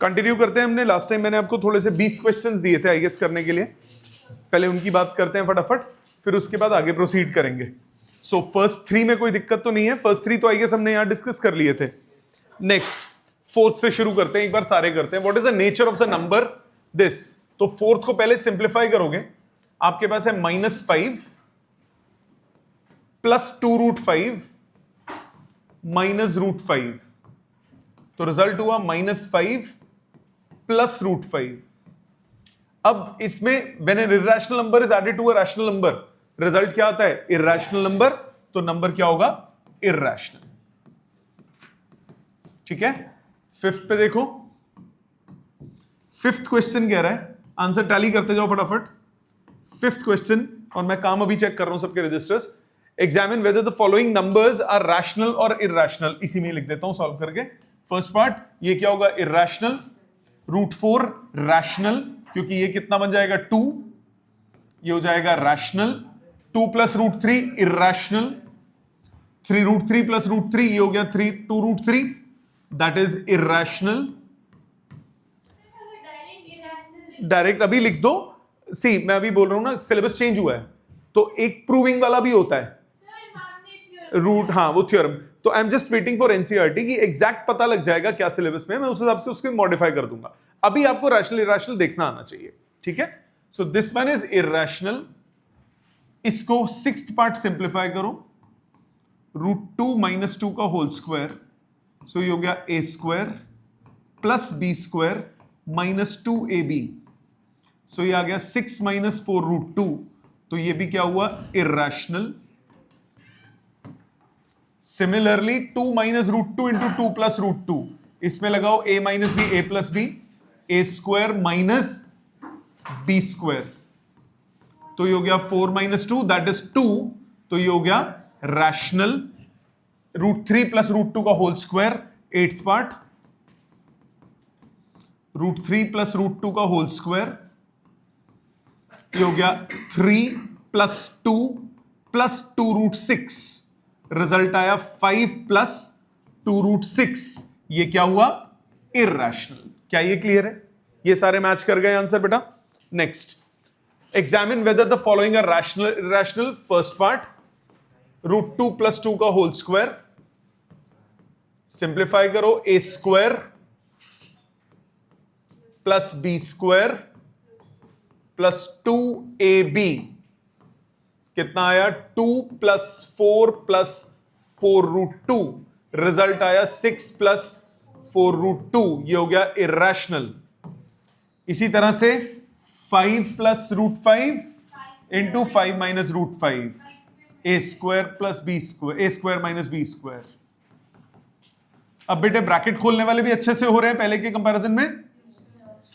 Continue करते हैं। हमने लास्ट टाइम मैंने आपको थोड़े से 20 क्वेश्चंस दिए थे आई गेस करने के लिए, पहले उनकी बात करते हैं फटाफट, फिर उसके बाद आगे प्रोसीड करेंगे। सो फर्स्ट 3 में कोई दिक्कत तो नहीं है, फर्स्ट 3 तो आई गेस हमने यहां डिस्कस कर लिए थे। नेक्स्ट फोर्थ से शुरू करते हैं, एक बार सारे करते हैं। What is the nature of the number this? तो फोर्थ को पहले सिंप्लीफाई करोगे, आपके पास है -5 प्लस 2√5 माइनस √5, तो रिजल्ट हुआ -5 प्लस √5। अब इसमें when an irrational number is added to a rational number, result क्या आता है? इर्रेशनल नंबर, तो नंबर क्या होगा? इर्रेशनल। ठीक है, फिफ्थ पे देखो, फिफ्थ क्वेश्चन कह रहा है, आंसर टैली करते जाओ फटाफट। फिफ्थ क्वेश्चन, और मैं काम अभी चेक कर रहा हूं सबके registers. Examine whether the following numbers are rational और इर्रेशनल। इसी में लिख देता हूं सॉल्व करके। फर्स्ट पार्ट, ये क्या होगा? इर्रेशनल। √4 रैशनल, क्योंकि ये कितना बन जाएगा? 2, ये हो जाएगा रैशनल। 2 plus √3 irrational. 3√3 प्लस √3 ये हो गया 2√3, दैट इज इर्रेशनल। डायरेक्ट अभी लिख दो। सी मैं अभी बोल रहा हूं ना, सिलेबस चेंज हुआ है, तो एक प्रूविंग वाला भी होता है रूट, हाँ वो थ्योरम। तो I am just waiting for NCERT की एग्जैक्ट पता लग जाएगा क्या सिलेबस में, मैं उस हिसाब से उसको मॉडिफाई कर दूंगा। अभी आपको रैशनल इरैशनल देखना आना चाहिए। ठीक है, so this one is irrational. इसको सिक्स्थ पार्ट सिंप्लीफाई करो, √2 - 2 का होल स्क्वायर, सो ये हो गया a² plus b² minus 2ab, सो ये आ गया 6 - 4 √2, तो ये भी क्या हुआ? इरैशनल। सिमिलरली 2 - √2 × 2 + √2, इसमें लगाओ a - b, a + b, a² minus b², तो ये हो गया 4 - 2 दैट इज 2, तो ये हो गया रैशनल। √3 + √2 का होल स्क्वायर, एट्थ पार्ट, √3 + √2 का होल स्क्वायर, ये हो गया 3 + 2 + 2√6, रिजल्ट आया 5 + 2√6, ये क्या हुआ? इरैशनल। क्या ये क्लियर है? ये सारे मैच कर गए आंसर बेटा। Next, examine whether the following are rational irrational. First part, √2 + 2 का होल स्क्वायर, सिंप्लीफाई करो, a² plus b² plus 2ab, कितना आया? 2 + 4 + 4√2, रिजल्ट आया 6 + 4√2, ये हो गया इरैशनल। इसी तरह से 5 + √5 × 5 - √5, a² plus b², a² - b²। अब बेटे ब्रैकेट खोलने वाले भी अच्छे से हो रहे हैं पहले के कंपैरिजन में।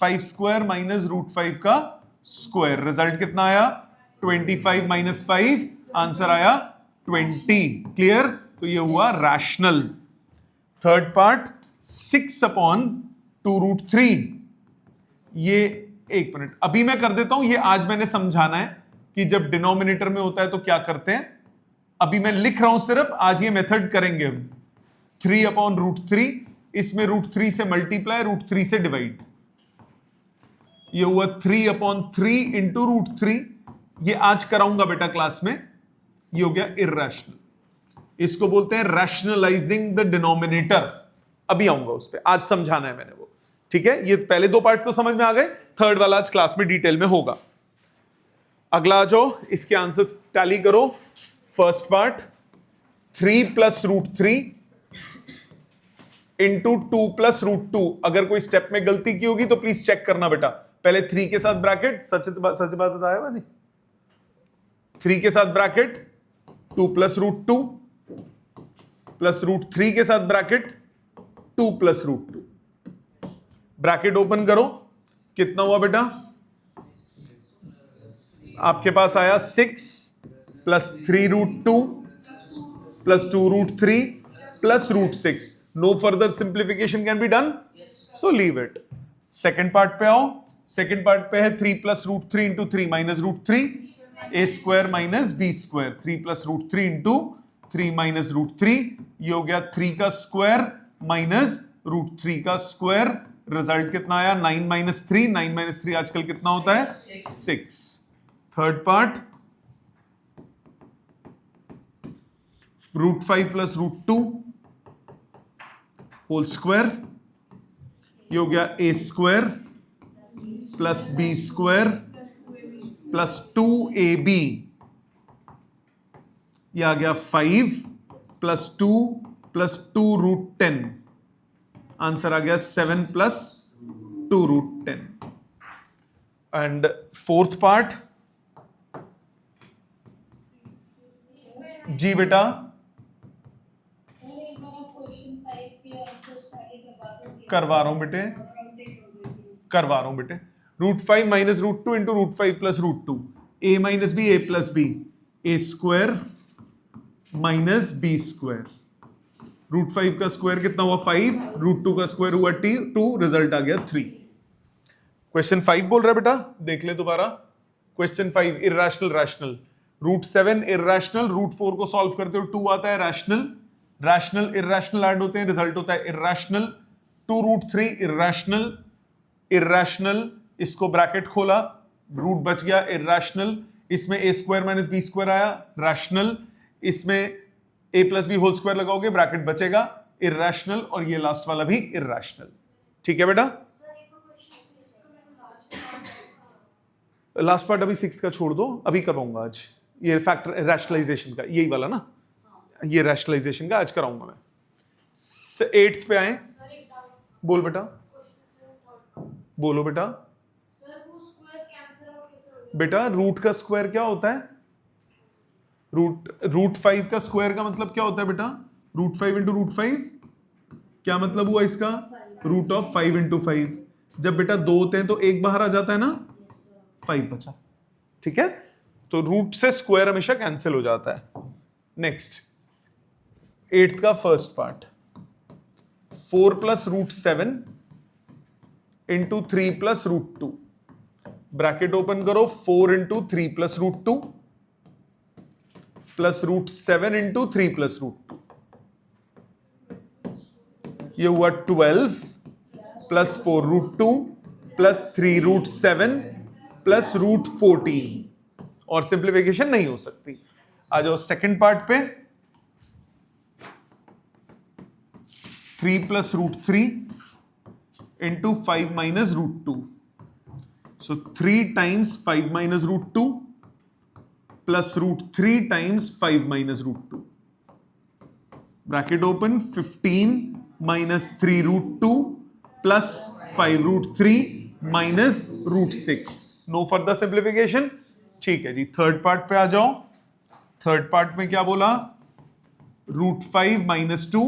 5² - √5 का स्क्वायर, रिजल्ट कितना आया? 25 - 5, आंसर आया 20। क्लियर? तो ये हुआ रैशनल। थर्ड पार्ट, 6/2√3, ये एक मिनट अभी मैं कर देता हूं, ये आज मैंने समझाना है कि जब डिनोमिनेटर में होता है तो क्या करते हैं। अभी मैं लिख रहा हूं सिर्फ, आज ये मेथड करेंगे हम। 3/√3, इसमें √3 से मल्टीप्लाई, √3 से डिवाइड, ये हुआ 3/3 × √3, ये आज कराऊंगा बेटा क्लास में। ये हो गया इरैशनल, इसको बोलते हैं रैशनलाइजिंग द डिनोमिनेटर। अभी आऊंगा उस पर, आज समझाना है मैंने वो। ठीक है, ये पहले दो पार्ट तो समझ में आ गए, थर्ड वाला आज क्लास में डिटेल में होगा। अगला आ जाओ, इसके आंसर्स टैली करो। First part, 3 + √3 × 2 + √2। अगर कोई स्टेप में गलती की होगी तो प्लीज चेक करना बेटा। पहले 3 के साथ ब्रैकेट, सच बात बताया नहीं, 3 के साथ ब्रैकेट, 2 + √2 प्लस √3 के साथ ब्रैकेट, 2 + √2, ब्रैकेट ओपन करो, कितना हुआ बेटा? आपके पास आया 6 + 3√2 + 2√3 + √6। No further simplification can be done, so leave it. Second part पे आओ। सेकेंड पार्ट पे है 3 + √3 × 3 - √3, a² - b², 3 + √3 × 3 - √3, ये हो गया 3 का स्क्वायर माइनस √3 का स्क्वायर, रिजल्ट कितना आया 9 माइनस 3, 9 माइनस 3 आजकल कितना होता है 6। Third part √5 plus √2 whole square, ये हो गया a square plus b square plus 2ab, ये आ गया 5 प्लस 2 प्लस 2√10, आंसर आ गया 7 प्लस 2√10। एंड फोर्थ पार्ट जी बेटा करवा रहा हूं बेटे, करवा रहा हूं बेटे। √5 minus √2 into √5 plus √2, a minus B A plus B, A square minus B square, √5 का स्क्वायर कितना हुआ 5, √2 का स्क्वायर हुआ 2, रिजल्ट आ गया 3। क्वेश्चन 5 बोल रहा है बेटा, देख ले दोबारा। क्वेश्चन 5 इर्रेशनल रैशनल, √7 इर्रेशनल, √4 को सॉल्व करते हो 2 आता है रैशनल, रैशनल इर्रेशनल ऐड होते हैं, रिजल्ट होता है इर्रेशनल। 2√3 इर्रेशनल, इर्रेशनल, इसको ब्रैकेट खोला, रूट बच गया इर्रेशनल, इसमें a square minus B square आया रैशनल, इसमें a plus B whole square लगाओगे ब्रैकेट बचेगा इर्रेशनल, और ये लास्ट वाला भी इर्रेशनल। ठीक है बेटा, लास्ट पार्ट अभी 6 का छोड़ दो, अभी करवाऊंगा आज ये फैक्टर रैशनलाइजेशन का, यही वाला ना, ये रैशनलाइजेशन का आज कराऊंगा मैं। 8th पे आए, बोल बेटा, बोलो बेटा। बेटा रूट का स्क्वायर क्या होता है, √5 का स्क्वायर का मतलब क्या होता है बेटा, √5 इंटू √5, क्या मतलब हुआ इसका, √5 इंटू 5। जब बेटा 2 होते हैं तो एक बाहर आ जाता है ना, 5 बचा। ठीक है, तो रूट से स्क्वायर हमेशा कैंसिल हो जाता है। नेक्स्ट 8th का first part, 4 plus √7 into 3 plus √2, bracket open करो, 4 into 3 plus √2 plus √7 into 3 plus √2, ये हुआ 12 प्लस 4 √2 प्लस 3 √7 प्लस √14, और सिंप्लीफिकेशन नहीं हो सकती। आ जाओ सेकंड पार्ट पे, 3 plus √3 into 5 minus √2, so 3 times 5 minus √2 plus √3 times 5 minus √2, bracket open, 15 minus 3 √2 plus 5 √3 minus √6, no further simplification. ठीक है जी, थर्ड पार्ट पे आ जाओ। थर्ड पार्ट में क्या बोला, √5 minus 2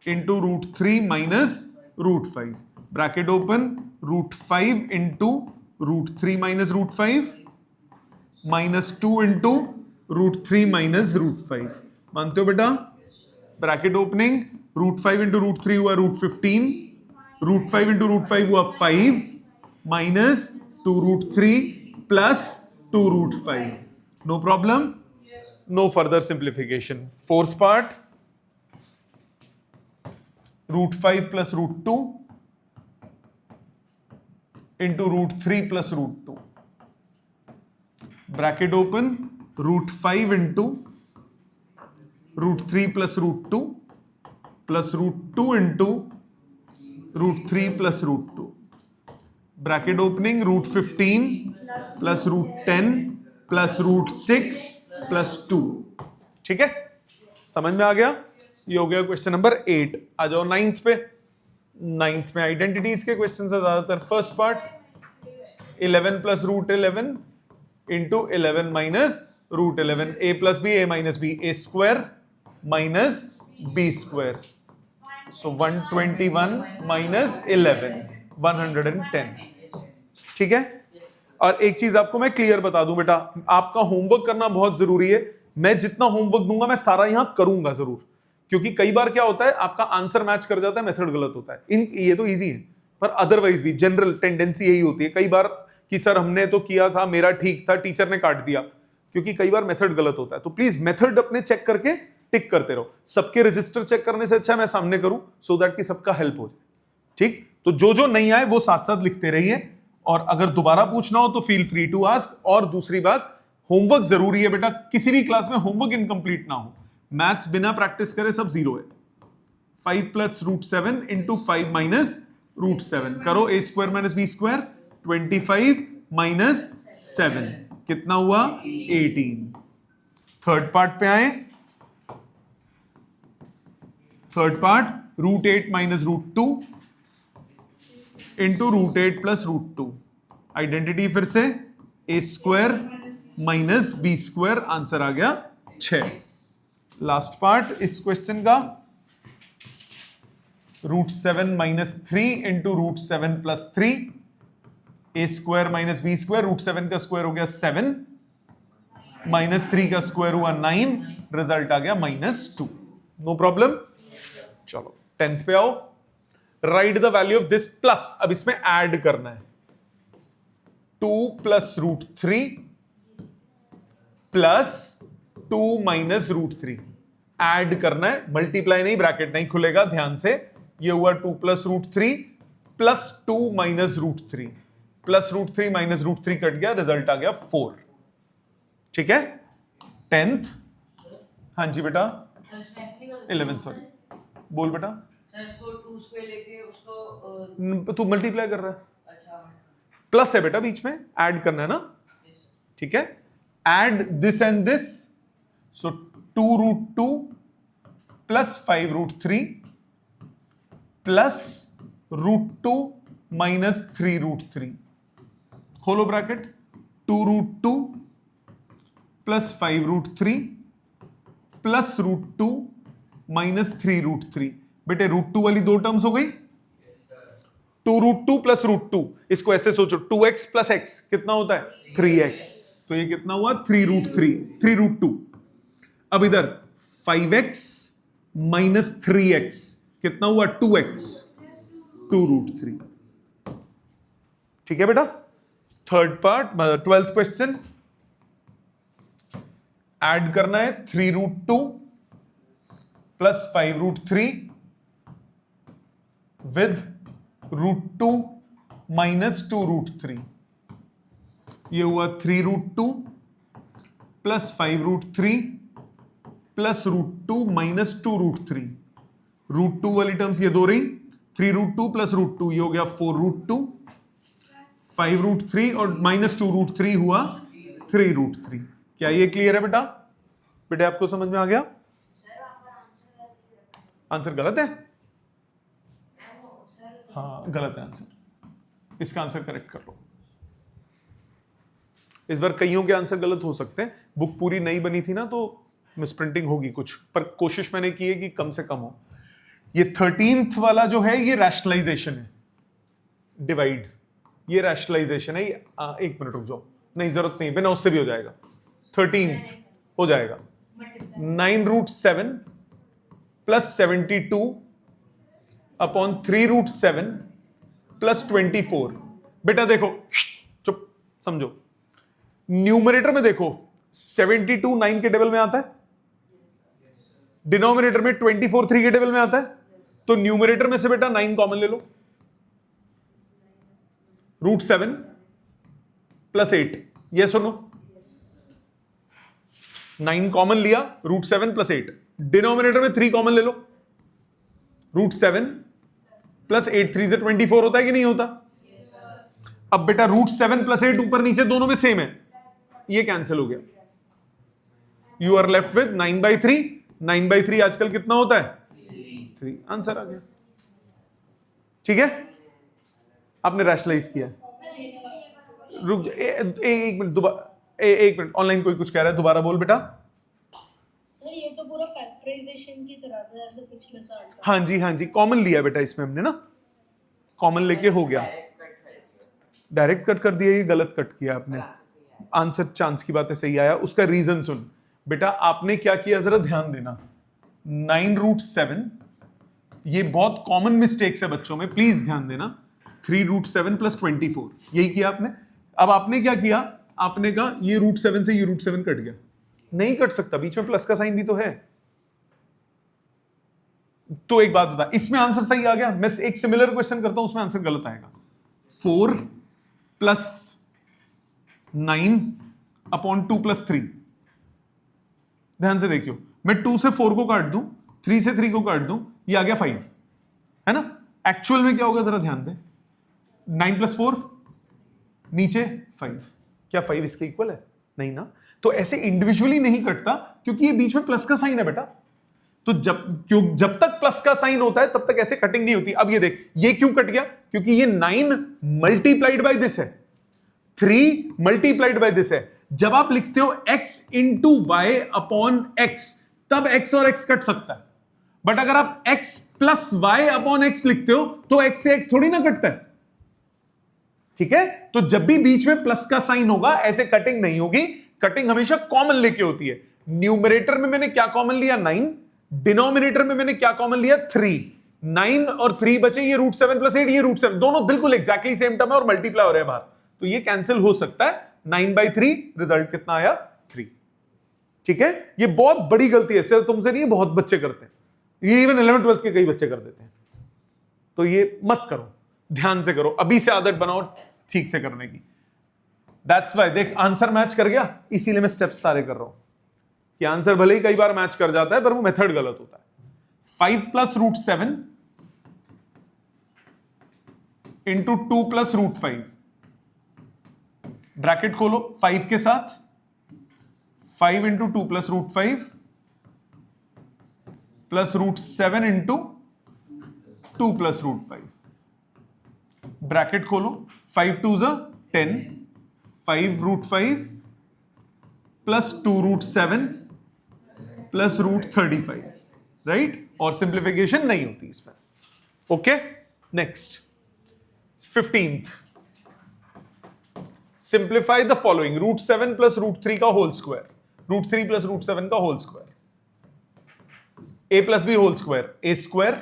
into √3 minus √5, bracket open, √5 into √3 minus √5 minus 2 into √3 minus √5, मानते हो बेटा, ब्रैकेट ओपनिंग, √5 इंटू √3 हुआ √15, √5 इंटू √5 हुआ 5 minus 2 √3 plus 2 √5, no problem, no further simplification. Fourth part, √5 plus √2 into √3 plus √2, bracket open, √5 into √3 plus √2 plus √2 into √3 plus √2, bracket opening, √15 plus √10 plus √6 plus 2। ठीक है, समझ में आ गया, ये हो गया क्वेश्चन नंबर 8। आ जाओ 9th पे। 9th में आइडेंटिटीज के क्वेश्चन है ज्यादातर। First part, 11 plus √11 into 11 minus √11, a plus B A minus B, A square minus B square, so 121 minus 11, 110। ठीक है, और एक चीज आपको मैं क्लियर बता दूं बेटा, आपका होमवर्क करना बहुत जरूरी है। मैं जितना होमवर्क दूंगा मैं सारा यहां करूंगा जरूर, क्योंकि कई बार क्या होता है आपका आंसर मैच कर जाता है, मेथड गलत होता है। ये तो इजी है, पर अदरवाइज भी जनरल टेंडेंसी यही होती है कई बार कि सर हमने तो किया था, मेरा ठीक था, टीचर ने काट दिया, क्योंकि कई बार मेथड गलत होता है। तो प्लीज मेथड अपने चेक करके टिक करते रहो। सबके रजिस्टर चेक करने से अच्छा मैं सामने करूं, सो दैट कि सबका हेल्प हो जाए। ठीक, तो जो जो नहीं आए वो साथ साथ लिखते रहिए, और अगर दोबारा पूछना हो तो फील फ्री टू आस्क। और दूसरी बात, होमवर्क जरूरी है बेटा, किसी भी क्लास में होमवर्क इनकम्प्लीट ना हो। मैथ्स बिना प्रैक्टिस करे सब जीरो है। 5 + √7 × 5 - √7 करो, a² - b², 25 - 7 कितना हुआ 18। थर्ड पार्ट पे आए, थर्ड पार्ट √8 - √2 × √8 + √2। आइडेंटिटी फिर से a² - b², आंसर आ गया 6। लास्ट पार्ट इस क्वेश्चन का, √7 - 3 × √7 + 3, a² - b², √7 का स्क्वायर हो गया 7, -3 का स्क्वायर हुआ 9, रिजल्ट आ गया -2। No problem. चलो 10th पे आओ। Write the value of this plus, अब इसमें ऐड करना है। 2 + √3 + 2 - √3 ऐड करना है, मल्टीप्लाई नहीं, ब्रैकेट नहीं खुलेगा, ध्यान से। ये हुआ 2 + √3 + 2 - √3, +√3 - √3 कट गया, रिजल्ट आ गया 4। ठीक है, 10th। हाँ जी बेटा, 11 सॉरी, बोल बेटा। तू मल्टीप्लाई कर रहा है, प्लस है बेटा बीच में, ऐड करना है ना। ठीक है, ऐड दिस एंड दिस, सो 2√2 + 5√3 + √2 - 3√3, खोलो ब्रैकेट, 2√2 + 5√3 + √2 - 3√3। बेटे √2 वाली दो टर्म्स हो गई, 2√2 + √2, इसको ऐसे सोचो, 2x + x कितना होता है 3x, तो ये कितना हुआ 3√2। अब इधर 5x - 3x कितना हुआ 2x, 2√3। ठीक है बेटा। Third part, 12th question, add करना है 3√2 + 5√3 विद √2 - 2√3। ये हुआ 3√2 + 5√3 + √2 - 2√3। √2 वाली टर्म्स ये दो रही, 3√2 + √2 ये हो गया 4√2, 5√3 और -2√3 हुआ 3√3। क्या ये क्लियर है बेटा? बेटे आपको समझ में आ गया? आंसर गलत है? हाँ गलत है आंसर, इसका आंसर करेक्ट कर लो। इस बार कईयों के आंसर गलत हो सकते हैं, बुक पूरी नई बनी थी ना, तो मिसप्रिंटिंग होगी कुछ, पर कोशिश मैंने की है कि कम से कम हो। ये 13th वाला जो है ये रैशनलाइजेशन है, डिवाइड, ये रैशनलाइजेशन है। एक मिनट रुक जाओ, नहीं जरूरत नहीं, बिना उससे भी हो जाएगा। 13th हो जाएगा 9√7 + 72 अपॉन 3√7 + 24। बेटा देखो, चुप समझो, न्यूमरेटर में देखो 72 9 के टेबल में आता है, डिनोमिनेटर में 24 3 के टेबल में आता है, तो न्यूमरेटर में से बेटा 9 कॉमन ले लो, √7 + 8, ये सुनो, 9 कॉमन लिया, √7 + 8, डिनोमिनेटर में 3 कॉमन ले लो, √7 + 8, 3 से 24 होता है कि नहीं होता? अब बेटा √7 + 8 ऊपर नीचे दोनों में सेम है, ये कैंसिल हो गया, यू आर लेफ्ट विद 9/3। 9/3 आजकल कितना होता है 3, आंसर आ गया। ठीक है, आपने रैशनलाइज किया। रुक एक मिनट, दोबारा एक मिनट, ऑनलाइन कोई कुछ कह रहा है, दोबारा बोल बेटा। ये तो पूरा फैक्टराइजेशन की तरह से ऐसे पिछले साल का। हाँ जी हाँ जी, कॉमन लिया बेटा इसमें हमने ना, कॉमन लेके हो गया, डायरेक्ट कट कर दिया, ये गलत कट किया आपने। आंसर चांस की बात है सही आया, उसका रीजन सुन बेटा, आपने क्या किया जरा ध्यान देना। 9√7, ये बहुत कॉमन मिस्टेक्स है बच्चों में, प्लीज ध्यान देना। 3√7 + 24, यही किया आपने। अब आपने क्या किया, आपने कहा ये √7 से ये √7 कट गया, नहीं कट सकता, बीच में प्लस का साइन भी तो है। तो एक बात बता, इसमें आंसर सही आ गया, मैं एक सिमिलर क्वेश्चन करता हूं, उसमें आंसर गलत आएगा। 4 प्लस 9 अपॉन 2 प्लस 3। ध्यान से देखियो, मैं 2 से 4 को काट दूं, 3 से 3 को काट दूं, ये आ गया 5, है ना। एक्चुअल में क्या होगा जरा ध्यान दे, 9 प्लस 4 नीचे 5, क्या 5 इसके इक्वल है? नहीं ना। तो ऐसे इंडिविजुअली नहीं कटता, क्योंकि ये बीच में प्लस का साइन है बेटा। तो जब तक प्लस का साइन होता है तब तक ऐसे कटिंग नहीं होती। अब ये देख, ये क्यों कट गया? क्योंकि ये 9 मल्टीप्लाइड बाय दिस है, 3 मल्टीप्लाइड बाय दिस है। जब आप लिखते हो x into y upon x, तब x और x कट सकता है। बट अगर आप x plus y upon x लिखते हो तो x से x थोड़ी ना कटता है, ठीक है। तो जब भी बीच में प्लस का साइन होगा ऐसे कटिंग नहीं होगी, कटिंग हमेशा कॉमन लेके होती है। न्यूमरेटर में मैंने क्या कॉमन लिया? 9। डिनोमिनेटर में मैंने क्या कॉमन लिया? 3। 9 और 3 बचे, ये √7 प्लस 8, ये √7, दोनों बिल्कुल एग्जैक्टली सेम टर्म है और मल्टीप्लाई हो रहे हैं बाहर, तो ये कैंसिल हो सकता है। 9/3, रिजल्ट कितना आया? 3। ठीक है, ये बहुत बड़ी गलती है, सिर्फ तुमसे नहीं, बहुत बच्चे करते हैं ये, इवन 11th 12th के कई बच्चे कर देते हैं। तो ये मत करो, ध्यान से करो, अभी से आदत बनाओ ठीक से करने की। दैट्स वाई देख, आंसर मैच कर गया, इसीलिए मैं स्टेप्स सारे कर रहा हूं कि आंसर भले ही कई बार मैच कर जाता है पर वो मेथड गलत होता है। 5 प्लस √7 इंटू 2 प्लस √5, ब्रैकेट खोलो 5 के साथ, 5 into 2 plus √5 plus √7 into 2 plus √5, bracket खोलो, 5 2 ज़ा 10, 5 √5 प्लस 2 √7 प्लस √35, राइट। और सिंप्लीफिकेशन नहीं होती इसमें। Okay, next 15th, simplify the following, √7 plus √3 का होल स्क्वायर, √3 प्लस √7 का whole square, a plus B whole square, a square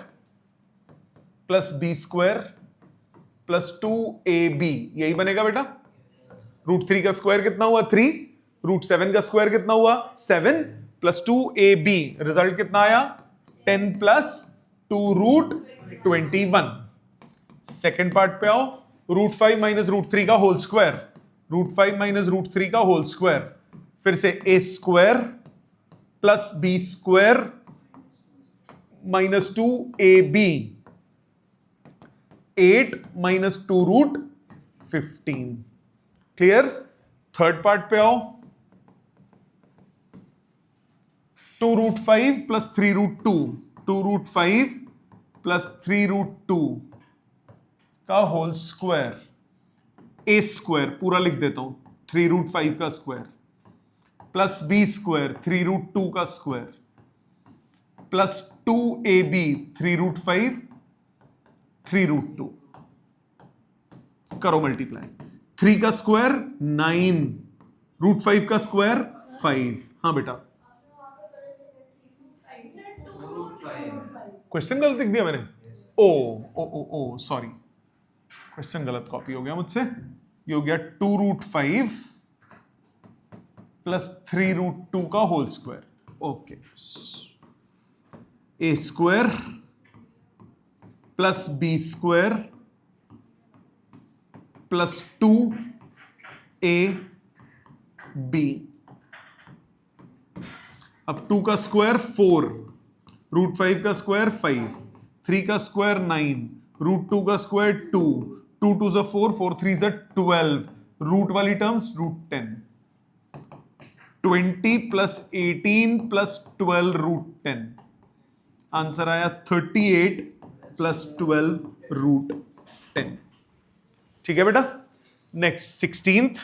plus b square plus 2ab, यही बनेगा बेटा। √3 का स्क्वायर कितना हुआ? 3, √7 का स्क्वायर कितना हुआ? 7 प्लस 2ab, रिजल्ट कितना आया? 10 प्लस 2√21। सेकेंड पार्ट पे आओ, √5 माइनस √3 का होल स्क्वायर, √5 माइनस √3 का होल स्क्वायर, फिर से a square plus b square minus 2ab, 8 minus 2√15। Clear? Third part पे आओ, 2√5 प्लस 3√2, 2√5 प्लस 3√2 का होल स्क्वायर, a स्क्वायर पूरा लिख देता हूं, 3√5 का स्क्वायर प्लस b स्क्वायर 3√2 का स्क्वायर प्लस 2ab 3√5 3√2, करो मल्टीप्लाई। 3 का स्क्वायर 9, √5 का स्क्वायर 5। हाँ बेटा, क्वेश्चन गलत लिख दिया मैंने, ओ ओ ओ ओ सॉरी, क्वेश्चन गलत कॉपी हो गया मुझसे। ये हो गया 2√5 प्लस 3√2 का whole square. Okay, a square plus b square plus 2ab, अब 2 का स्क्वायर 4, √5 का स्क्वायर 5, 3 का स्क्वायर 9, √2 का स्क्वायर 2, 2 2 ज़ा 4, 4 3 ज़ा 12, रूट वाली टर्म्स √10, 20 प्लस 18 प्लस 12 √10, आंसर आया 38 प्लस 12 √10। ठीक है बेटा, नेक्स्ट 16th,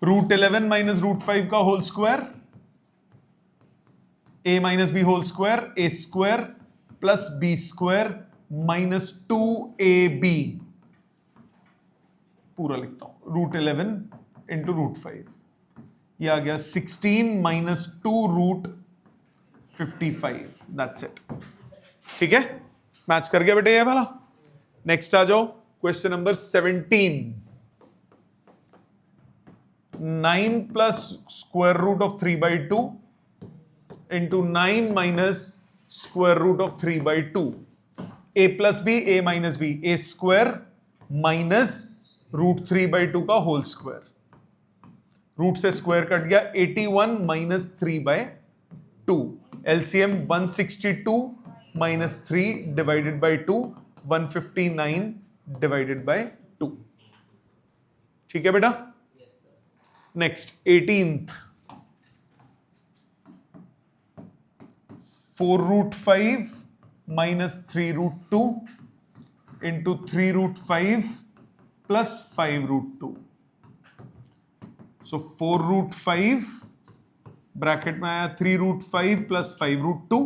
√11 माइनस √5 का whole square, a minus b whole square, a square plus b square minus 2ab, पूरा लिखता हूं, √11 इंटू √5, यह आ गया 16 माइनस 2√55, दैट्स इट। ठीक है, मैच कर गया बेटे ये वाला। नेक्स्ट आ जाओ, question number 17, 9 plus square root of 3/2 into 9 minus square root of 3 by 2. a plus b, a minus b, a square minus root 3 by 2 का होल स्क्वायर. रूट से स्क्वायर कट गया. 81 minus 3 by 2. LCM 162 minus 3 divided by 2, 159 divided by 2. ठीक है बेटा. Next 18th. 4 root 5 minus 3 root 2 into 3 root 5 plus 5 root 2. So 4 root 5 bracket में आया 3 root 5 plus 5 root 2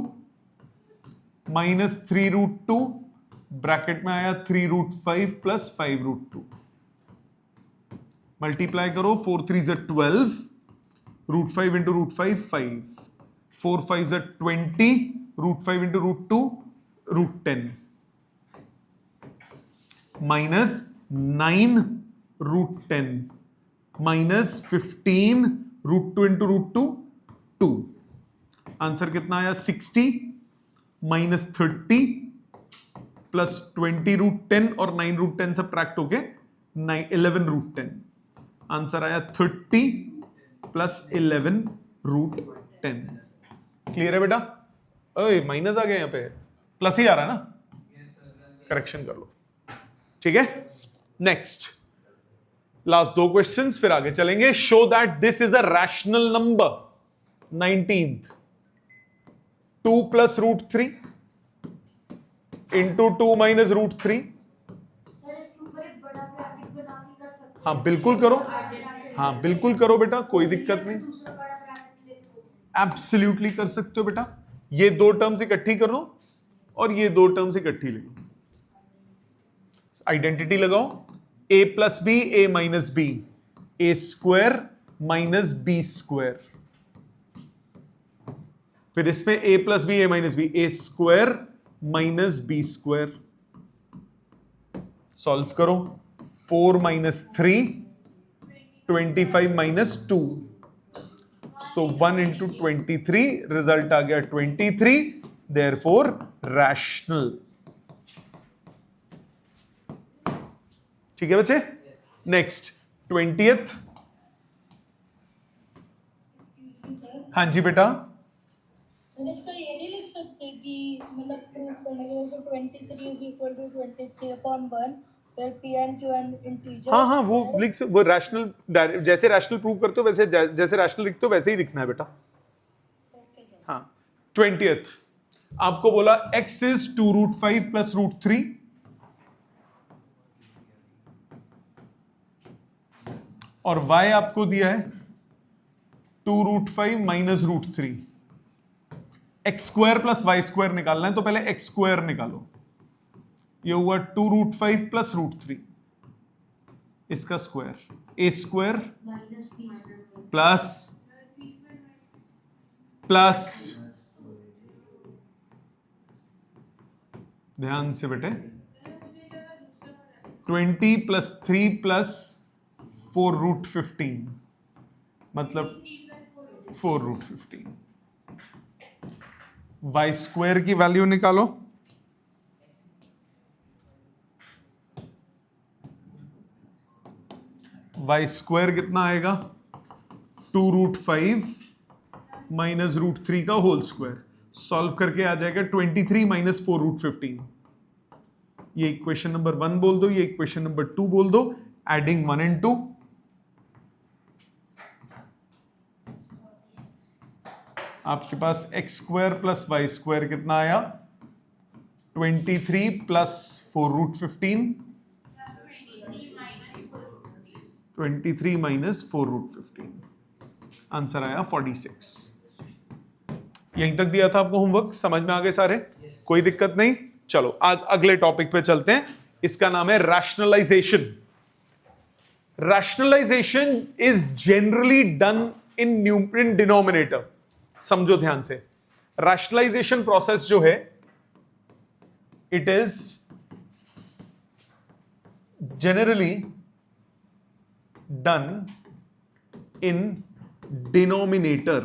minus 3 root 2 bracket में आया 3 root 5 plus 5 root 2. Multiply करो. 4 3 is 12. root 5 into root 5 5. 4 5 is 20. root 5 into root 2 root 10 minus 9 root 10 minus 15 root 2 into root 2 2. Answer कितना आया? 60 minus 30 plus 20 root 10 और 9 root 10 subtract होके 11 root 10. Answer आया 30 plus 11 root 10. Clear है बेटा? ओए माइनस आ गया, यहां पे प्लस ही आ रहा है ना. करेक्शन कर लो. ठीक है. नेक्स्ट लास्ट 2 क्वेश्चंस फिर आगे चलेंगे. Show that this is a rational number. 19th 2 plus root 3 into 2 minus root 3. Sir इसके ऊपर एक बड़ा ब्रैकेट बना के कर सकते हैं. हाँ बिल्कुल करो. हाँ बिल्कुल करो बेटा, कोई दिक्कत नहीं. दूसरा बड़ा ब्रैकेट ले लो. एब्सोल्युटली कर सकते हो बेटा. ये 2 टर्म्स इकट्ठी कर लो और ये 2 टर्म्स इकट्ठी ले लो. आइडेंटिटी लगाओ. a plus B, a minus B, A square minus B square. फिर इसमें a plus B, a minus B, A square minus B square. Solve करो. 4 minus 3 25 minus 2. So 1 into 23 result आ गया 23. Therefore rational. ठीक है बच्चे. Next 20th. हाँ जी बेटा. सर इसका ये नहीं लिख सकते कि मतलब प्रूव करने के लिए 23 is equal to 23 upon 1 where p and q and integers. हाँ हाँ वो लिख वो रैशनल, जैसे रैशनल प्रूव करते हो वैसे जैसे रैशनल लिखते हो वैसे ही लिखना है बेटा. Okay, sir. हाँ 20th. आपको बोला x is 2 root 5 plus root 3 और y आपको दिया है 2 root 5 minus root 3. x square plus Y square निकालना है तो पहले x स्क्वायर निकालो. ये हुआ 2 root 5 प्लस रूट 3. इसका square a square minus b plus plus ध्यान से बेटे 20 प्लस 3 प्लस 4 रूट 15 मतलब 4 रूट 15. वाई स्क्वायर की वैल्यू निकालो. वाई स्क्वायर कितना आएगा? 2 रूट 5 माइनस रूट 3 का होल स्क्वायर. सॉल्व करके आ जाएगा 23 माइनस 4 रूट 15. ये इक्वेशन नंबर 1 बोल दो, ये इक्वेशन नंबर 2 बोल दो. एडिंग 1 and 2 आपके पास X square plus Y square कितना आया? 23 plus 4 root 15. 23 minus 4 root 15. Answer आया 46. यहीं तक दिया था आपको होमवर्क. समझ में आ गए सारे? कोई दिक्कत नहीं. चलो आज अगले टॉपिक पे चलते हैं. इसका नाम है rationalisation. Rationalisation is generally done in denominator. समझो ध्यान से. रैशनलाइजेशन प्रोसेस जो है it is generally done in denominator.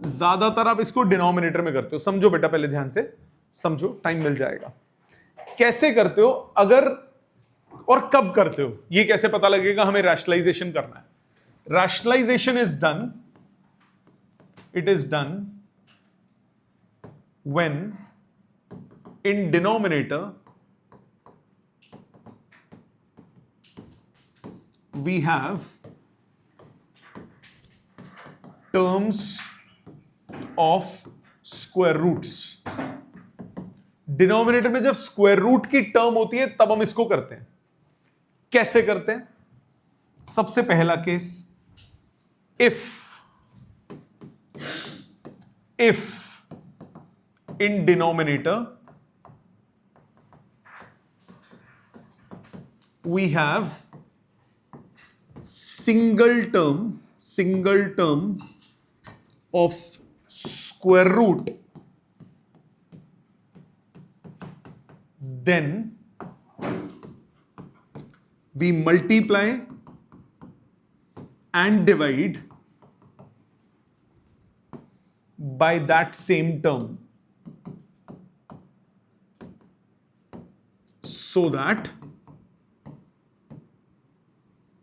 ज्यादातर आप इसको डिनोमिनेटर में करते हो। समझो बेटा, पहले ध्यान से समझो, टाइम मिल जाएगा। कैसे करते हो अगर और कब करते हो, ये कैसे पता लगेगा? हमें रैशनलाइजेशन करना है। Rationalisation is done, it is done when in denominator we have terms of square roots। Denominator में जब स्क्वायर रूट की टर्म होती है तब हम इसको करते हैं। कैसे करते हैं? सबसे पहला case, if in denominator we have single term of square root, then we multiply and divide by that same term, so that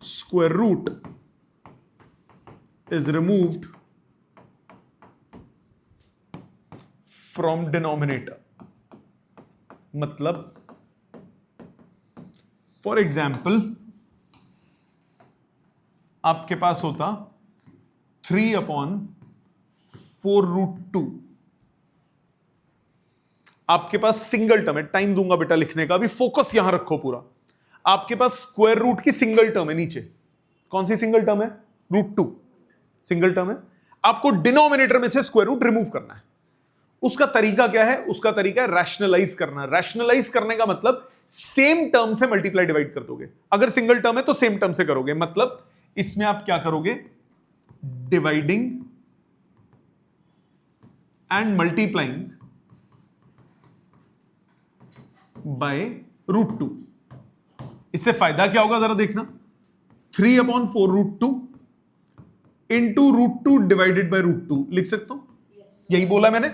square root is removed from denominator। मतलब फॉर एग्जाम्पल आपके पास होता 3/4√2। आपके पास सिंगल टर्म है, time दूंगा बेटा लिखने का, अभी फोकस यहां रखो पूरा। आपके पास स्क्वायर रूट की सिंगल टर्म है नीचे। कौन सी सिंगल टर्म है? √2 सिंगल टर्म है। आपको डिनोमिनेटर में से स्क्वायर रूट रिमूव करना है। उसका तरीका क्या है? उसका तरीका है रैशनलाइज करना। रैशनलाइज करने का मतलब सेम टर्म से मल्टीप्लाई डिवाइड कर दोगे। अगर सिंगल टर्म है तो सेम टर्म से करोगे। मतलब इसमें आप क्या करोगे? Dividing and multiplying by √2। इससे फायदा क्या होगा जरा देखना। 3/4√2 इंटू √2 डिवाइडेड बाय √2 लिख सकता हूं। यही बोला मैंने,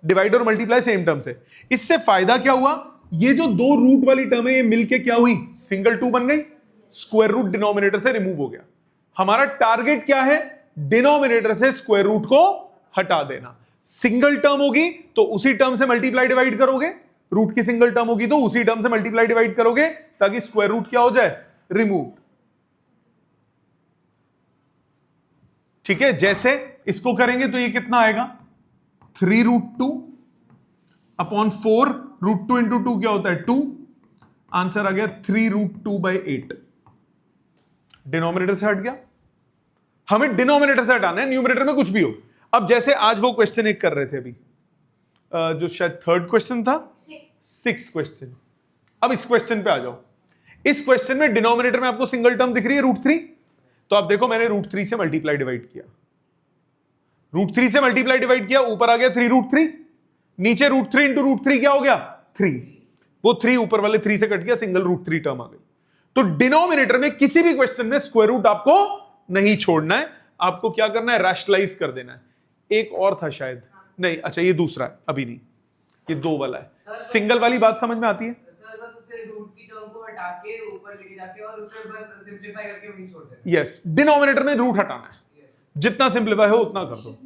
डिवाइड और मल्टीप्लाई सेम टर्म से। इससे फायदा क्या हुआ? ये जो दो रूट वाली टर्म है ये मिलके क्या हुई? सिंगल 2 बन गई। स्क्वायर रूट डिनोमिनेटर से रिमूव हो गया। हमारा टारगेट क्या है? डिनोमिनेटर से स्क्वायर रूट को हटा देना। सिंगल टर्म होगी तो उसी टर्म से मल्टीप्लाई डिवाइड करोगे, रूट की सिंगल टर्म होगी तो उसी टर्म से मल्टीप्लाई डिवाइड करोगे, ताकि स्क्वायर रूट क्या हो जाए? रिमूव। ठीक है, जैसे इसको करेंगे तो ये कितना आएगा? 3√2/4, √2 इंटू 2 क्या होता है? 2। आंसर आ गया 3√2/8। डिनोमिनेटर से हट गया। हमें डिनोमिनेटर से हटाना है, न्यूमरेटर में कुछ भी हो। अब जैसे आज वो क्वेश्चन एक कर रहे थे अभी, जो शायद 3rd क्वेश्चन था, 6th क्वेश्चन। अब इस क्वेश्चन पे आ जाओ। इस क्वेश्चन में डिनोमिनेटर में आपको सिंगल टर्म दिख रही है √3, तो आप देखो मैंने √3 से मल्टीप्लाई डिवाइड किया। √3 से मल्टीप्लाई डिवाइड किया, ऊपर आ गया 3√3, नीचे √3 इंटू √3 क्या हो गया? 3। वो 3 ऊपर वाले 3 से कट गया, सिंगल √3 टर्म आ गई। तो डिनोमिनेटर में किसी भी क्वेश्चन में स्क्वायर रूट आपको नहीं छोड़ना है। आपको क्या करना है? रैशनलाइज कर देना है। एक और था शायद, नहीं, अच्छा ये दूसरा है, अभी नहीं, ये 2 वाला है। सिंगल वाली बात समझ में आती है? सर बस उसे रूट की टर्म को हटा के ऊपर लेके जाके और उसे बस सिंपलीफाई करके वहीं छोड़ देना। यस, डिनोमिनेटर में रूट हटाना है। जितना सिंपलीफाई हो उतना कर दो।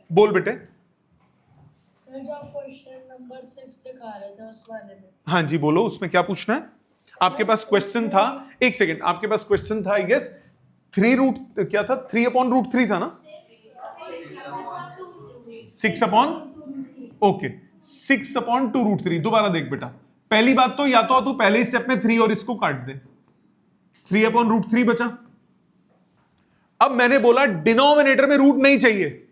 बोल बेटे। सर जो आप क्वेश्चन नंबर 6 दिखा रहे थे उस वाले में, हाँ जी बोलो, उसमें क्या पूछना है? आपके पास क्वेश्चन था, एक सेकेंड, आपके पास क्वेश्चन था आई गेस 3 रूट क्या था? 3/√3 था ना? 6/ओके 6/2√3। दोबारा देख बेटा, पहली बात तो या तो तू पहले ही स्टेप में 3 और इसको काट दे, 3/√3 बचा। अब मैंने बोला डिनोमिनेटर में रूट नहीं चाहिए।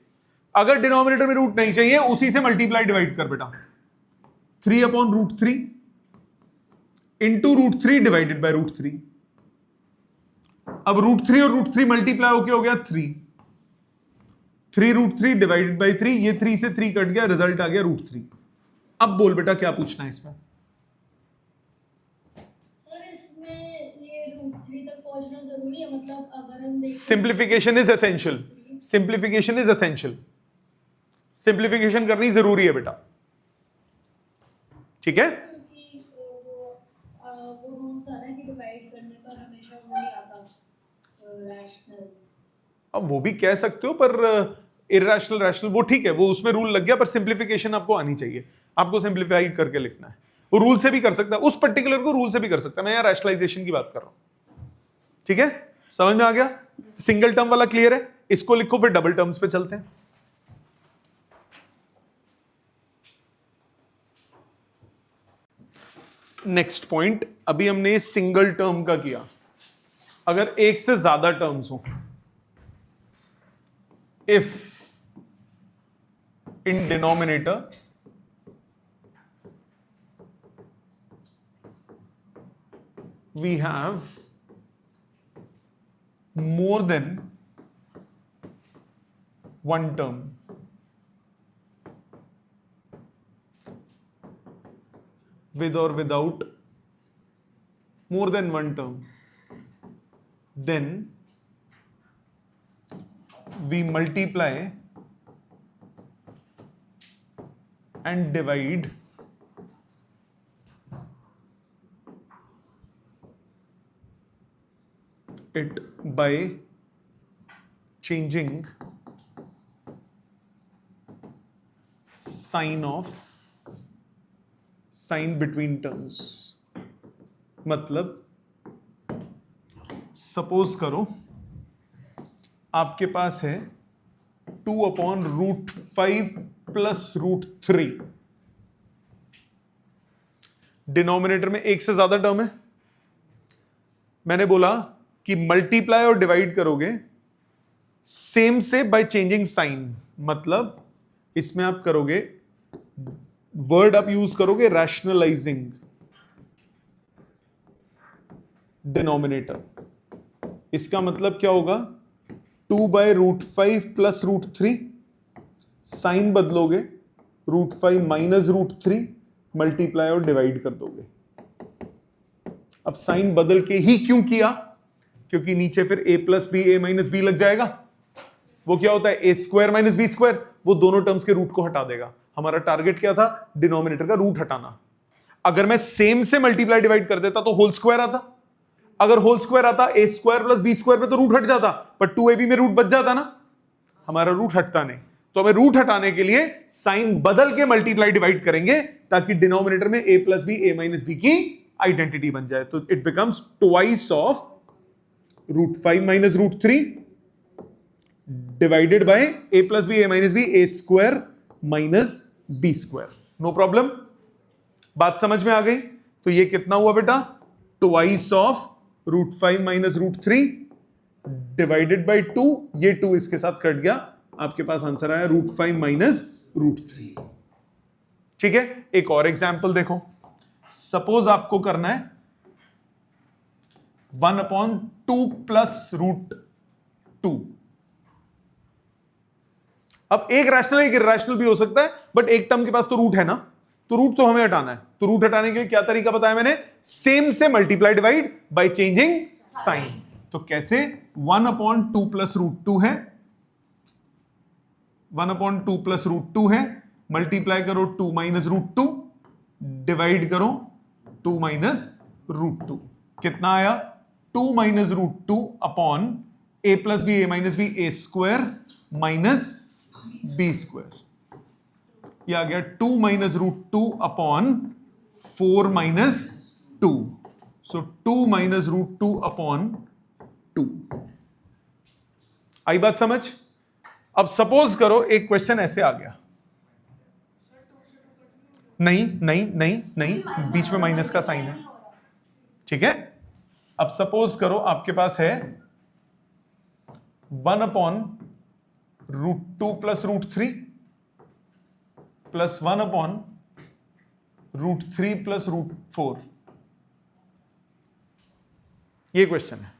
अगर डिनोमिनेटर में रूट नहीं चाहिए, उसी से मल्टीप्लाई डिवाइड कर बेटा। 3/√3 इंटू √3 डिवाइडेड बाय √3। अब √3 और √3 मल्टीप्लाई होके हो गया 3। 3√3 डिवाइडेड बाय 3, ये 3 से 3 कट गया, रिजल्ट आ गया √3। अब बोल बेटा क्या पूछना है इसमें? सर इसमें ये √3 तक पहुंचना जरूरी है? मतलब अगर हम देखें simplification is essential. Simplification is essential, simplification करनी जरूरी है बेटा, ठीक है। क्योंकि वो रूल था ना कि डिवाइड करने पर हमेशा वो नहीं आता रैशनल। अब वो भी कह सकते हो, पर इरैशनल रैशनल वो ठीक है, वो उसमें रूल लग गया, पर सिंप्लीफिकेशन आपको आनी चाहिए, आपको सिंप्लीफाई करके लिखना है। वो रूल से भी कर सकता है, उस पर्टिकुलर को रूल से भी कर सकता है, मैं यहाँ रैशनलाइजेशन की बात कर रहा हूं, ठीक है। समझ में आ गया? सिंगल टर्म वाला क्लियर है, इसको लिखो, फिर डबल टर्म्स पे चलते हैं। नेक्स्ट पॉइंट, अभी हमने सिंगल टर्म का किया, अगर एक से ज्यादा टर्म्स हो, if in denominator we have more than one term, with or without more than one term, then we multiply and divide it by changing sign between terms। मतलब सपोज करो आपके पास है 2/√5 प्लस √3, डिनोमिनेटर में एक से ज्यादा term है, मैंने बोला कि मल्टीप्लाई और डिवाइड करोगे सेम से बाय चेंजिंग साइन, मतलब इसमें आप करोगे, वर्ड आप यूज करोगे रैशनलाइजिंग डिनोमिनेटर। इसका मतलब क्या होगा, 2/√5 प्लस √3, साइन बदलोगे, √5 माइनस √3, मल्टीप्लाई और डिवाइड कर दोगे। अब साइन बदल के ही क्यों किया, क्योंकि नीचे फिर a plus B a minus b लग जाएगा, वो क्या होता है a square minus B square, वो दोनों टर्म्स के रूट को हटा देगा। हमारा टारगेट क्या था, डिनोमिनेटर का रूट हटाना। अगर मैं सेम से मल्टीप्लाई डिवाइड कर देता तो होल स्क्वायर आता, अगर होल स्क्वायर आता a square plus b square पे तो रूट हट जाता, पर 2ab में रूट बच जाता ना, हमारा रूट हटता नहीं। तो हमें रूट हटाने के लिए साइन बदल के मल्टीप्लाई डिवाइड करेंगे ताकि डिनोमिनेटर में a plus B a minus b की आइडेंटिटी बन जाए। तो it becomes twice of √5 minus √3 divided by a plus B a minus b a square minus B square. No problem, बात समझ में आ गई? तो ये कितना हुआ बेटा, twice of √5 minus √3 divided bye 2, ये 2 इसके साथ कट गया, आपके पास आंसर आया √5 माइनस √3। ठीक है, एक और एग्जाम्पल देखो, सपोज आपको करना है 1/2 प्लस √2। अब एक रैशनल एक इरैशनल भी हो सकता है, बट एक टर्म के पास तो रूट है ना, तो रूट तो हमें हटाना है। तो रूट हटाने के लिए क्या तरीका बताया मैंने, सेम से multiply divide by changing sign. तो कैसे, 1/2 प्लस √2 है, 1/2 प्लस √2 है, मल्टीप्लाई करो 2 माइनस √2, डिवाइड करो 2 माइनस √2, कितना आया, 2 minus √2 upon a plus B a minus b a square minus B square, यह आ गया 2 minus √2 upon 4 minus 2, so 2 minus √2 upon 2। आई बात समझ? अब सपोज करो एक क्वेश्चन ऐसे आ गया, नहीं नहीं नहीं नहीं, बीच में माइनस का साइन है, ठीक है। अब सपोज करो आपके पास है 1/√2 प्लस √3 प्लस 1/√3 प्लस √4, ये क्वेश्चन है।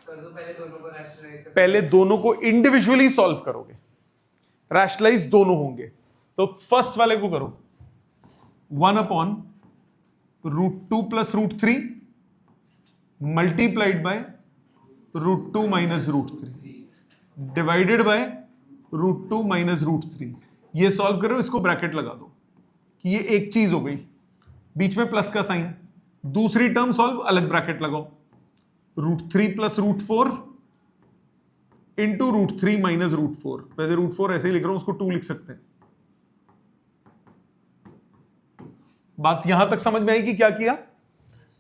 सर तो पहले दोनों को रैशनलाइज कर, पहले दोनों को इंडिविजुअली सॉल्व करोगे, रैशनलाइज दोनों होंगे। तो फर्स्ट वाले को करो, 1/√2 plus √3 multiplied by √2 minus √3, divided bye √2 minus √3। ये सॉल्व करो, इसको ब्रैकेट लगा दो कि ये एक चीज हो गई, बीच में प्लस का साइन। दूसरी टर्म सॉल्व, अलग ब्रैकेट लगाओ, √3 प्लस √4 इंटू √3 माइनस √4। वैसे √4 ऐसे ही लिख रहा हूं, उसको 2 लिख सकते हैं। बात यहां तक समझ में आई कि क्या किया?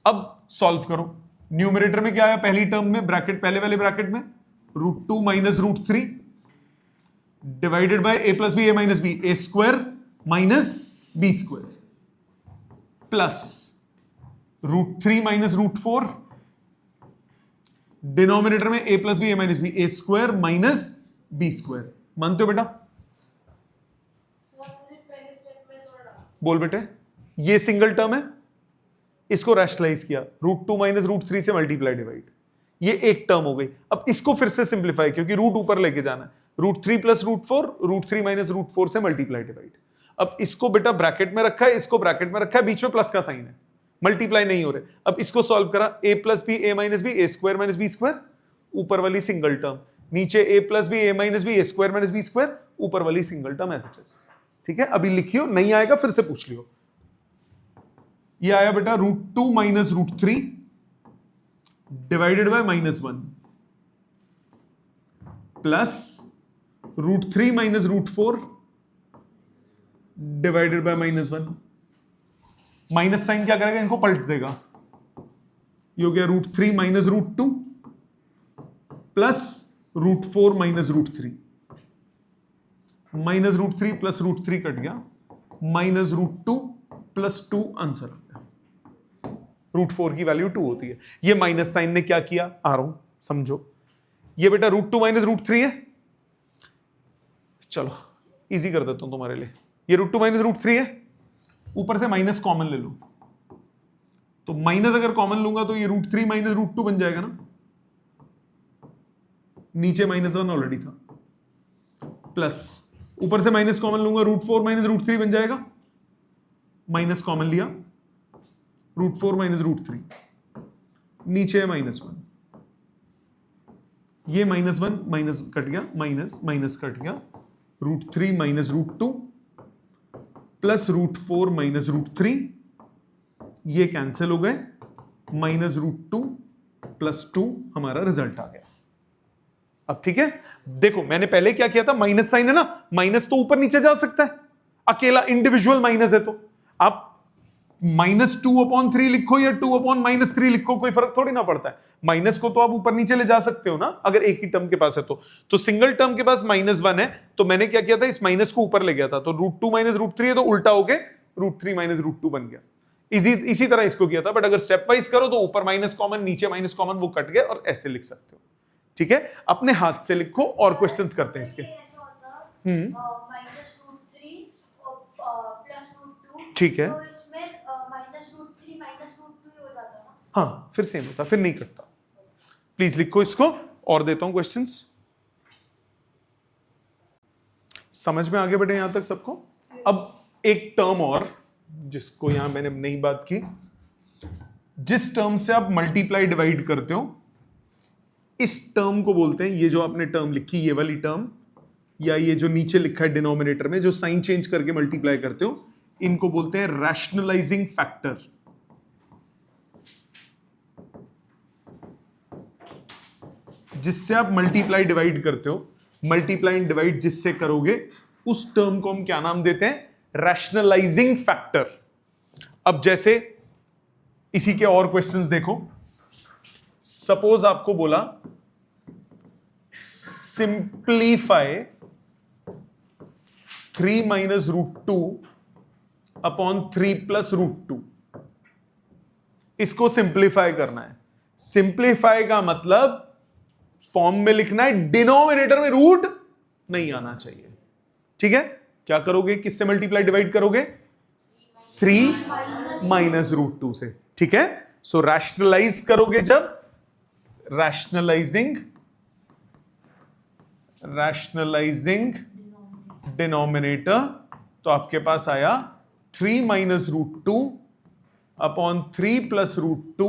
अब सॉल्व करो। न्यूमरेटर में क्या आया? पहली टर्म में ब्रैकेट, पहले वाले ब्रैकेट में √2 minus √3 divided by a plus B, a minus b, a square minus b square plus √3 minus √4 denominator में a plus B, a minus b, a square minus b square. मानते हो बेटा? बोल बेटे। ये सिंगल टर्म है, इसको रैशनलाइज किया, √2 माइनस √3 से मल्टीप्लाई डिवाइड, ये एक टर्म हो गई। अब इसको फिर से सिंप्लीफाई, क्योंकि रूट ऊपर लेके जाना है, √3 प्लस √4, √3 माइनस √4 से मल्टीप्लाई डिवाइड। अब इसको बेटा ब्रैकेट में रखा है, इसको ब्रैकेट में रखा है, बीच में प्लस का साइन है, मल्टीप्लाई नहीं हो रहे। अब इसको सॉल्व करा, a plus B, a minus b, a square minus b square, ऊपर वाली सिंगल टर्म, नीचे a plus B, a minus b, a square minus b square, ऊपर वाली single term as it is. ठीक है, अभी लिखियो, नहीं आएगा फिर से पूछ लियो। ये आया बेटा √2 minus √3 divided by -1 plus √3 minus √4 divided by -1। Minus sign क्या करेगा? इनको पलट देगा। ये हो गया √3 minus √2 plus √4 minus √3, minus √3 plus √3 cut गया, माइनस √2 प्लस 2 आंसर आ गया। √4 की वैल्यू 2 होती है। ये माइनस साइन ने क्या किया? आ रहा हूं, समझो। ये बेटा √2 माइनस √3 है, चलो इजी कर देता हूं तुम्हारे लिए। ये √2 माइनस √3 है, ऊपर से माइनस कॉमन ले लो, तो माइनस अगर कॉमन लूंगा तो ये √3 माइनस √2 बन जाएगा ना, नीचे -1 ऑलरेडी था, प्लस ऊपर से माइनस कॉमन लूंगा, √4 माइनस √3 बन जाएगा, माइनस कॉमन लिया, √4 माइनस √3, नीचे है -1, ये -1 माइनस कट गया, माइनस माइनस कट गया, √3 माइनस √2 प्लस √4 माइनस √3, ये कैंसिल हो गए, माइनस √2 प्लस 2 हमारा रिजल्ट आ गया। अब ठीक है, देखो मैंने पहले क्या किया था, माइनस साइन है ना, माइनस तो ऊपर नीचे जा सकता है, अकेला इंडिविजुअल माइनस है, तो आप -2/3 लिखो या 2/-3 लिखो, कोई फर्क थोड़ी ना पड़ता है। माइनस को तो आप ऊपर नीचे ले जा सकते हो ना, अगर एक ही टर्म के पास है तो सिंगल टर्म के पास -1 है, तो मैंने क्या किया था, इस माइनस को ऊपर ले गया था, तो √2 माइनस √3 है, तो उल्टा हो गए √3 माइनस √2 बन गया। इसी तरह इसको किया था, बट अगर स्टेप वाइज करो तो ऊपर माइनस कॉमन, नीचे माइनस कॉमन, वो कट गए, और ऐसे लिख सकते हो। ठीक है, अपने हाथ से लिखो और क्वेश्चंस करते हैं इसके। ठीक है, हाँ फिर सेम होता, फिर नहीं कटता। प्लीज लिखो इसको, और देता हूं क्वेश्चंस। समझ में आगे बढ़े यहां तक सबको? अब एक टर्म और, जिसको यहां मैंने नई बात की, जिस टर्म से आप मल्टीप्लाई डिवाइड करते हो, इस टर्म को बोलते हैं, ये जो आपने टर्म लिखी, ये वाली टर्म, या ये जो नीचे लिखा है डिनोमिनेटर में, जो साइन चेंज करके मल्टीप्लाई करते हो, इनको बोलते हैं रैशनलाइजिंग फैक्टर। जिससे आप मल्टीप्लाई डिवाइड करते हो, मल्टीप्लाई एंड डिवाइड जिससे करोगे, उस टर्म को हम क्या नाम देते हैं? Rationalising factor. अब जैसे इसी के और क्वेश्चंस देखो, सपोज आपको बोला सिंप्लीफाई 3 माइनस √2 अपॉन 3 प्लस √2, इसको सिंप्लीफाई करना है। सिंप्लीफाई का मतलब फॉर्म में लिखना है, डिनोमिनेटर में रूट नहीं आना चाहिए। ठीक है, क्या करोगे, किससे मल्टीप्लाई डिवाइड करोगे? 3 माइनस √2 से। ठीक है, सो रैशनलाइज करोगे जब, रैशनलाइजिंग डिनोमिनेटर, तो आपके पास आया 3 minus √2 upon 3 plus √2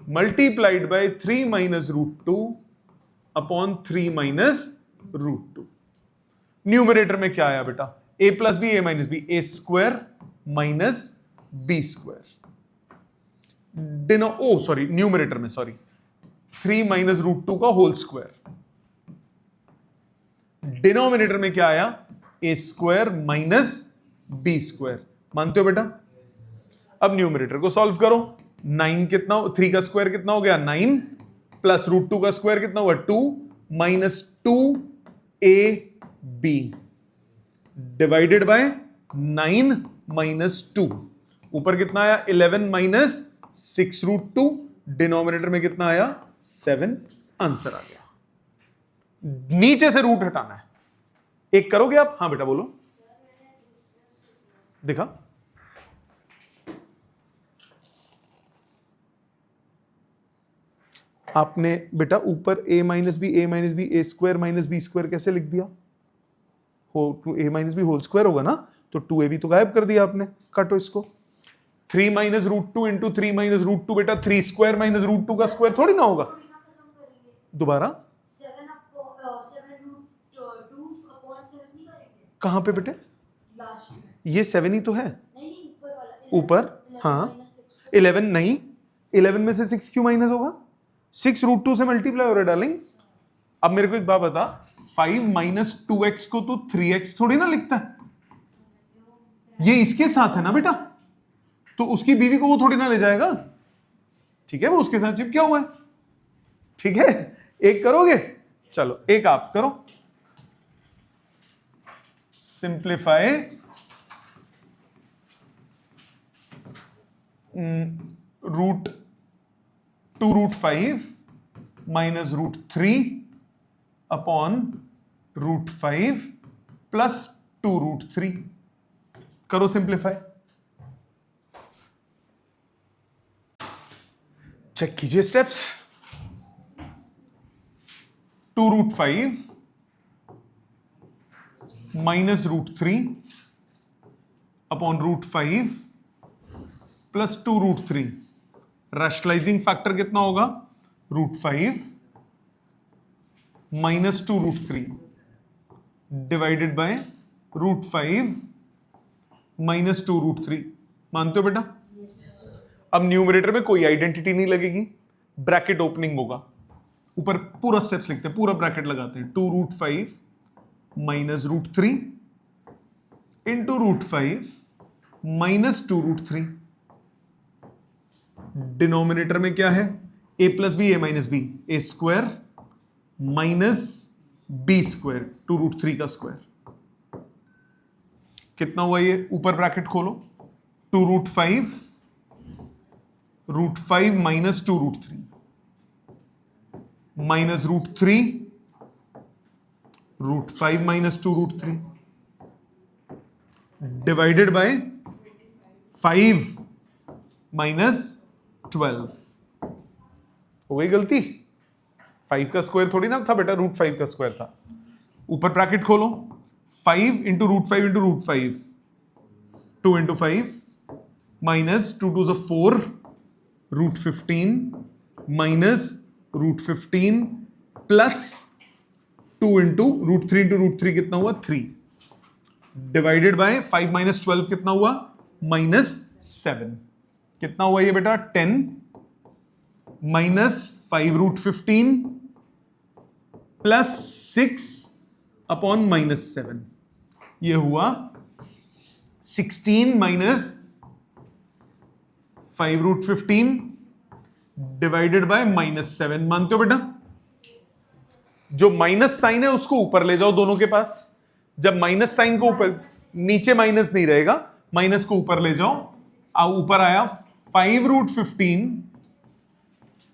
multiplied by 3 minus √2 upon 3 minus √2। Numerator में क्या आया बेटा? a plus B, a minus B, A square minus B square. Numerator में 3 माइनस √2 का होल स्क्वायर। डिनोमिनेटर में क्या आया? ए स्क्वायर माइनस बी स्क्वायर। मानते हो बेटा? अब न्यूमरेटर को सॉल्व करो। 9 कितना, 3 का स्क्वायर कितना हो गया? 9 प्लस √2 का स्क्वायर कितना हुआ? 2 minus 2ab divided by 9 minus 2। ऊपर कितना आया? 11 माइनस 6√2। डिनोमिनेटर में कितना आया? 7। आंसर आ गया। नीचे से रूट हटाना है। एक करोगे आप? हाँ बेटा बोलो, देखा। आपने बेटा ऊपर a minus B, A square minus B square कैसे लिख दिया? a minus b whole square होगा ना, तो 2ab तो गायब कर दिया आपने। काटो इसको। 3 माइनस √2 इंटू 3 माइनस √2 बेटा 3 स्क्वायर माइनस √2 का स्क्वायर थोड़ी ना होगा। दोबारा 7 √2 नहीं करेंगे? कहां पे बेटे? लास्ट में। ये 7 ही तो है नहीं ऊपर वाला। ऊपर। हाँ 11 नहीं, 11 में से 6 क्यों माइनस होगा? 6 √2 से मल्टीप्लाई हो रहा है डार्लिंग। अब मेरे को एक बात बता, 5 माइनस 2x को तो 3x थोड़ी ना लिखता है। ये इसके साथ है ना बेटा, तो उसकी बीवी को वो थोड़ी ना ले जाएगा। ठीक है, वो उसके साथ चिपका हुआ है। ठीक है, एक करोगे? चलो एक आप करो। Simplify √2√5 minus √3 upon √5 plus 2√3। करो सिंप्लीफाई। चेक कीजिए steps. 2√5 minus √3 upon √5 plus 2√3। Rationalising factor कितना होगा? √5 माइनस 2√3 डिवाइडेड बाय √5 माइनस 2√3। मानते हो बेटा? अब न्यूमरेटर में कोई आइडेंटिटी नहीं लगेगी, ब्रैकेट ओपनिंग होगा। ऊपर पूरा स्टेप्स लिखते हैं, पूरा ब्रैकेट लगाते हैं। 2√5 माइनस √3 इंटू √5 माइनस 2√3। डिनोमिनेटर में क्या है? a plus B, A minus B, A square minus B square 2√3 का स्क्वायर। कितना हुआ ये? ऊपर ब्रैकेट खोलो। 2√5 √5 minus 2√3 minus √3 √5 minus 2√3 divided by 5 minus 12। हो गई गलती? 5 का स्क्वायर थोड़ी ना था बेटा, √5 का स्क्वायर था। ऊपर ब्रैकेट खोलो। 5 into √5 into √5, 2 into 5 minus 2 2 4 √15 minus √15 plus 2 into √3 कितना हुआ? 3 डिवाइडेड बाय 5 माइनस 12 कितना हुआ? -7। कितना हुआ ये बेटा? 10 माइनस 5 √15 प्लस 6 अपॉन -7। ये हुआ 16 माइनस 5 √15 डिवाइडेड बाय -7। मानते हो बेटा? जो माइनस साइन है उसको ऊपर ले जाओ दोनों के पास। जब माइनस साइन को ऊपर, नीचे माइनस नहीं रहेगा, माइनस को ऊपर ले जाओ। ऊपर आया 5 √15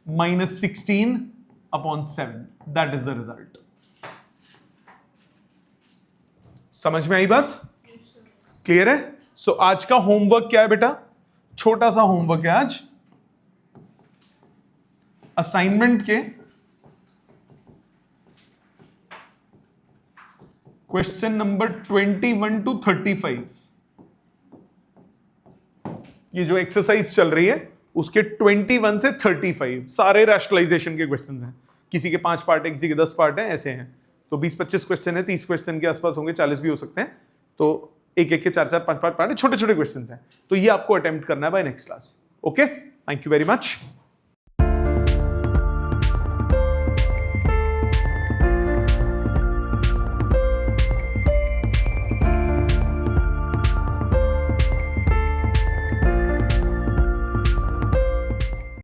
minus 16 upon 7। That is the result. समझ में आई बात? क्लियर है? सो आज का होमवर्क क्या है बेटा? छोटा सा होमवर्क है आज। असाइनमेंट के क्वेश्चन नंबर 21 टू 35, ये जो एक्सरसाइज चल रही है उसके 21 से 35 सारे रैशनलाइजेशन के क्वेश्चंस हैं। किसी के 5 पार्ट है, किसी के 10 पार्ट है, ऐसे हैं। तो 20-25 क्वेश्चन है, 30 क्वेश्चन के आसपास होंगे, 40 भी हो सकते हैं। तो एक एक के 4-4 5-5 पार्ट छोटे छोटे क्वेश्चन हैं, तो ये आपको अटेम्प्ट करना है by next class. Okay, thank you very much.